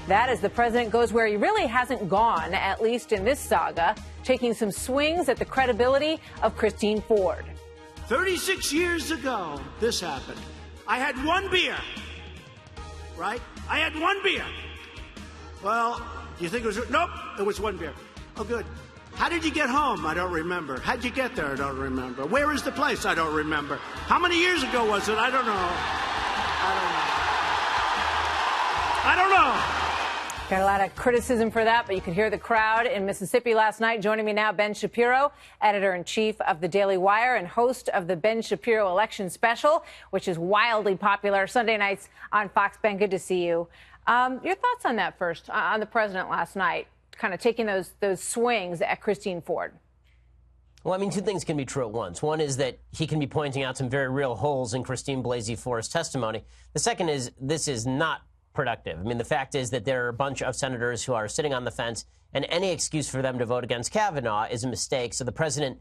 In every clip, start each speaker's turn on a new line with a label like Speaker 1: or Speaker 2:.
Speaker 1: That as the president goes where he really hasn't gone, at least in this saga, taking some swings at the credibility of Christine Ford.
Speaker 2: 36 years ago, this happened. I had one beer, right? I had one beer. Well, do you think it was? Nope, it was one beer. Oh, good. How did you get home? I don't remember. How'd you get there? I don't remember. Where is the place? I don't remember. How many years ago was it? I don't know. I don't know.
Speaker 1: Got a lot of criticism for that, but you could hear the crowd in Mississippi last night. Joining me now, Ben Shapiro, editor-in-chief of the Daily Wire and host of the Ben Shapiro Election Special, which is wildly popular Sunday nights on Fox. Ben, good to see you. Your thoughts on that first, on the president last night, kind of taking those swings at Christine Ford?
Speaker 3: Well, I mean, two things can be true at once. One is that he can be pointing out some very real holes in Christine Blasey Ford's testimony. The second is this is not productive. I mean, the fact is that there are a bunch of senators who are sitting on the fence, and any excuse for them to vote against Kavanaugh is a mistake. So the president,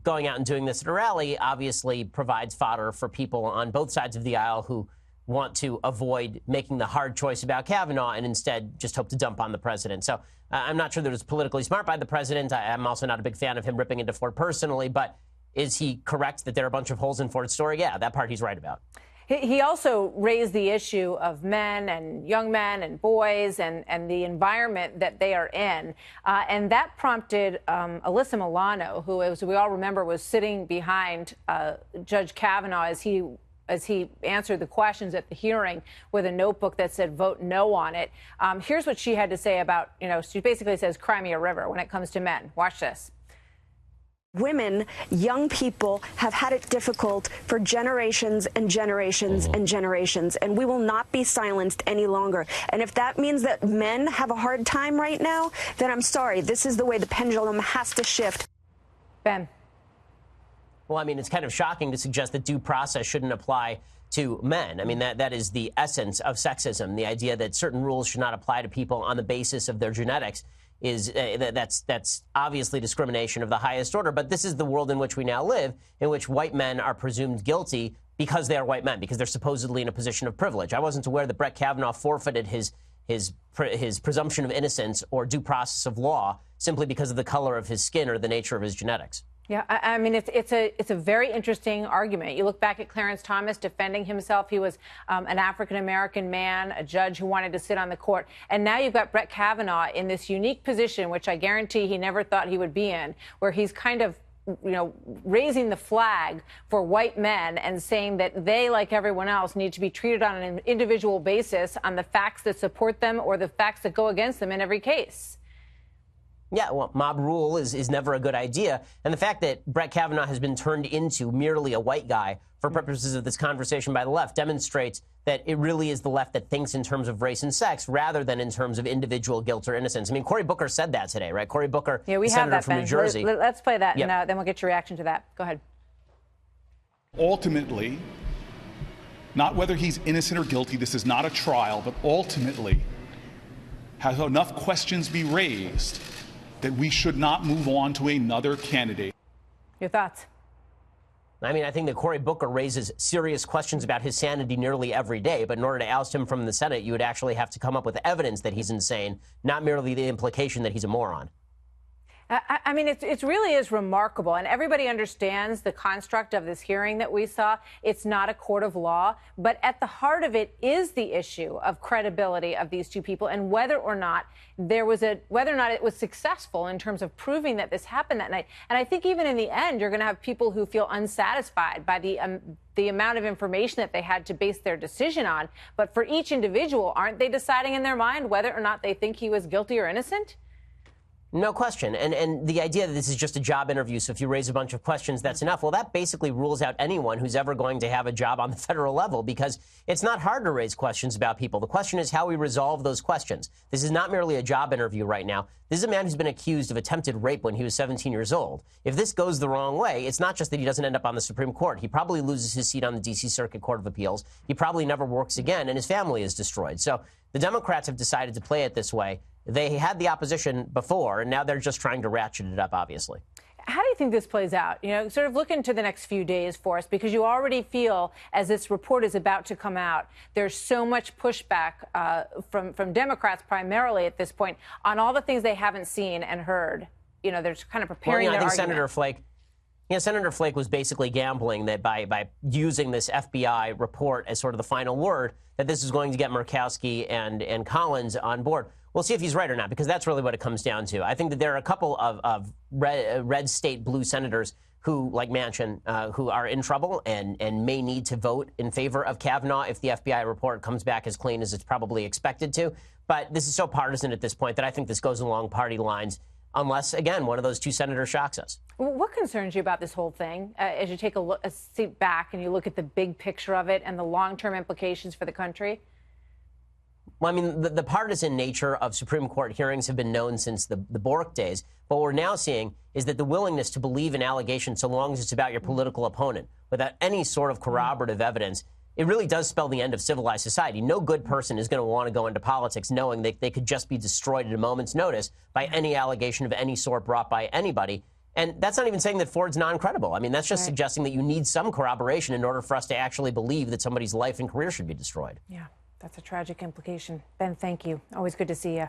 Speaker 3: going out and doing this at a rally obviously provides fodder for people on both sides of the aisle who want to avoid making the hard choice about Kavanaugh and instead just hope to dump on the president. So I'm not sure that it was politically smart by the president. I'm also not a big fan of him ripping into Ford personally, but is he correct that there are a bunch of holes in Ford's story? Yeah, that part he's right about.
Speaker 1: He also raised the issue of men and young men and boys and the environment that they are in. And that prompted Alyssa Milano, who, as we all remember, was sitting behind Judge Kavanaugh as he answered the questions at the hearing with a notebook that said vote no on it. Here's what she had to say about, she basically says cry me a river when it comes to men. Watch this.
Speaker 4: Women, young people have had it difficult for generations and generations and generations, and we will not be silenced any longer. And if that means that men have a hard time right now, then I'm sorry. This is the way the pendulum has to shift.
Speaker 1: Ben.
Speaker 3: Well, I mean, it's kind of shocking to suggest that due process shouldn't apply to men. I mean, that is the essence of sexism, the idea that certain rules should not apply to people on the basis of their genetics. That's obviously discrimination of the highest order. But this is the world in which we now live, in which white men are presumed guilty because they are white men, because they're supposedly in a position of privilege. I wasn't aware that Brett Kavanaugh forfeited his presumption of innocence or due process of law simply because of the color of his skin or the nature of his genetics.
Speaker 1: Yeah, I mean, it's a very interesting argument. You look back at Clarence Thomas defending himself. He was an African-American man, a judge who wanted to sit on the court. And now you've got Brett Kavanaugh in this unique position, which I guarantee he never thought he would be in, where he's kind of, raising the flag for white men and saying that they, like everyone else, need to be treated on an individual basis on the facts that support them or the facts that go against them in every case.
Speaker 3: Yeah, well, mob rule is never a good idea. And the fact that Brett Kavanaugh has been turned into merely a white guy for purposes of this conversation by the left demonstrates that it really is the left that thinks in terms of race and sex rather than in terms of individual guilt or innocence. I mean, Cory Booker said that today, right? Cory Booker,
Speaker 1: we
Speaker 3: the
Speaker 1: have
Speaker 3: senator
Speaker 1: that,
Speaker 3: from
Speaker 1: Ben.
Speaker 3: New Jersey.
Speaker 1: Let's play that,
Speaker 3: Yep.
Speaker 1: and then we'll get your reaction to that. Go ahead.
Speaker 5: Ultimately, not whether he's innocent or guilty, this is not a trial, but ultimately, has enough questions be raised that we should not move on to another candidate.
Speaker 1: Your thoughts?
Speaker 3: I mean, I think that Cory Booker raises serious questions about his sanity nearly every day, but in order to oust him from the Senate, you would actually have to come up with evidence that he's insane, not merely the implication that he's a moron.
Speaker 1: I mean, it really is remarkable, and everybody understands the construct of this hearing that we saw. It's not a court of law, but at the heart of it is the issue of credibility of these two people and whether or not it was successful in terms of proving that this happened that night. And I think even in the end, you're going to have people who feel unsatisfied by the amount of information that they had to base their decision on. But for each individual, aren't they deciding in their mind whether or not they think he was guilty or innocent?
Speaker 3: No question. And the idea that this is just a job interview, so if you raise a bunch of questions, that's enough. Well, that basically rules out anyone who's ever going to have a job on the federal level, because it's not hard to raise questions about people. The question is how we resolve those questions. This is not merely a job interview right now. This is a man who's been accused of attempted rape when he was 17 years old. If this goes the wrong way, it's not just that he doesn't end up on the Supreme Court. He probably loses his seat on the D.C. Circuit Court of Appeals. He probably never works again, and his family is destroyed. So the Democrats have decided to play it this way. They had the opposition before, and now they're just trying to ratchet it up, obviously.
Speaker 1: How do you think this plays out? You know, sort of look into the next few days for us, because you already feel, as this report is about to come out, there's so much pushback from Democrats primarily at this point on all the things they haven't seen and heard. You know, they're kind of preparing their argument.
Speaker 3: Senator Flake was basically gambling that by using this FBI report as sort of the final word, that this is going to get Murkowski and Collins on board. We'll see if he's right or not, because that's really what it comes down to. I think that there are a couple of red state blue senators who, like Manchin, who are in trouble and may need to vote in favor of Kavanaugh if the FBI report comes back as clean as it's probably expected to. But this is so partisan at this point that I think this goes along party lines, unless, again, one of those two senators shocks us.
Speaker 1: What concerns you about this whole thing as you take a seat back and you look at the big picture of it and the long-term implications for the country?
Speaker 3: Well, I mean, the partisan nature of Supreme Court hearings have been known since the Bork days. But what we're now seeing is that the willingness to believe an allegation so long as it's about your political opponent without any sort of corroborative evidence, it really does spell the end of civilized society. No good person is going to want to go into politics knowing that they could just be destroyed at a moment's notice by any allegation of any sort brought by anybody. And that's not even saying that Ford's non-credible. I mean, that's just suggesting that you need some corroboration in order for us to actually believe that somebody's life and career should be destroyed.
Speaker 1: Yeah, that's a tragic implication. Ben, thank you. Always good to see you.